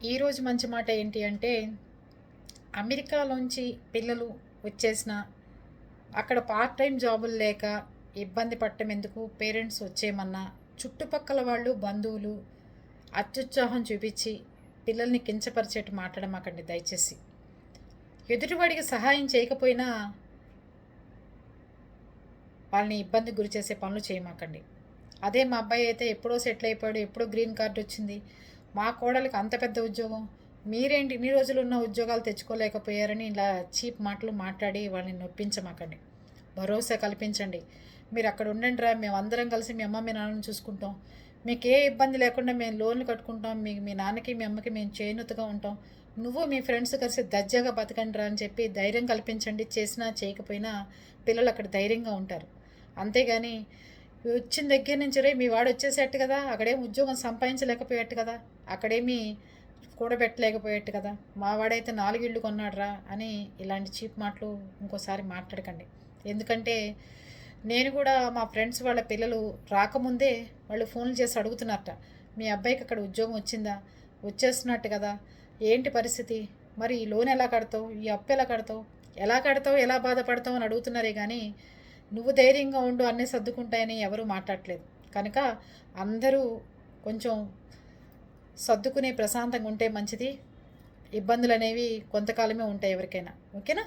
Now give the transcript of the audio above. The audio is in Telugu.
ఈరోజు మంచి మాట ఏంటి అంటే, అమెరికాలోంచి పిల్లలు వచ్చేసిన అక్కడ పార్ట్ టైం జాబులు లేక ఇబ్బంది పడటం ఎందుకు, పేరెంట్స్ వచ్చేయమన్నా చుట్టుపక్కల వాళ్ళు బంధువులు అత్యుత్సాహం చూపించి పిల్లల్ని కించపరిచేట్టు మాట్లాడమాకండి దయచేసి. ఎదుటివాడికి సహాయం చేయకపోయినా వాళ్ళని ఇబ్బందికి గురి చేసే పనులు చేయమాకండి. అదే మా అబ్బాయి అయితే ఎప్పుడో సెటిల్ అయిపోయాడు, ఎప్పుడో గ్రీన్ కార్డు వచ్చింది, మా కోడలికి అంత పెద్ద ఉద్యోగం, మీరేంటి ఇన్ని రోజులు ఉన్న ఉద్యోగాలు తెచ్చుకోలేకపోయారని ఇలా చీప్ మాటలు మాట్లాడి వాళ్ళని నొప్పించమాకండి. భరోసా కల్పించండి. మీరు అక్కడ ఉండండి రా, మేము అందరం కలిసి మీ అమ్మ మీ నాన్నని చూసుకుంటాం, మీకు ఏ ఇబ్బంది లేకుండా మేము లోన్లు కట్టుకుంటాం, మీకు మీ నాన్నకి మీ అమ్మకి మేము చేయూతగా ఉంటాం, నువ్వు మీ ఫ్రెండ్స్ కలిసి దర్జాగా బతకండి రా అని చెప్పి ధైర్యం కల్పించండి. చేసినా చేయకపోయినా పిల్లలు అక్కడ ధైర్యంగా ఉంటారు. అంతేగాని వచ్చిన దగ్గర నుంచి రే మీ వాడు వచ్చేసేట్టు కదా, అక్కడేం ఉద్యోగం సంపాదించలేకపోయేట్టు కదా, అక్కడేమీ కూడబెట్టలేకపోయేట్టు కదా, మా వాడైతే 4 ఇళ్ళు కొన్నాడురా అని ఇలాంటి చీప్ మాటలు ఇంకోసారి మాట్లాడకండి. ఎందుకంటే నేను కూడా మా ఫ్రెండ్స్ వాళ్ళ పిల్లలు రాకముందే వాళ్ళు ఫోన్లు చేసి అడుగుతున్నారట, మీ అబ్బాయికి అక్కడ ఉద్యోగం వచ్చిందా, వచ్చేస్తున్నట్టు కదా, ఏంటి పరిస్థితి, మరి ఈ లోన్ ఎలా కడతావు, ఈ అప్పు ఎలా కడతావు, ఎలా కడతావు, ఎలా బాధపడతావు అని అడుగుతున్నారే కానీ నువ్వు ధైర్యంగా ఉండు అన్నీ సర్దుకుంటాయని ఎవరూ మాట్లాడట్లేదు. కనుక అందరూ కొంచెం సర్దుకుని ప్రశాంతంగా ఉంటే మంచిది. ఇబ్బందులు అనేవి కొంతకాలమే ఉంటాయి ఎవరికైనా. ఓకేనా?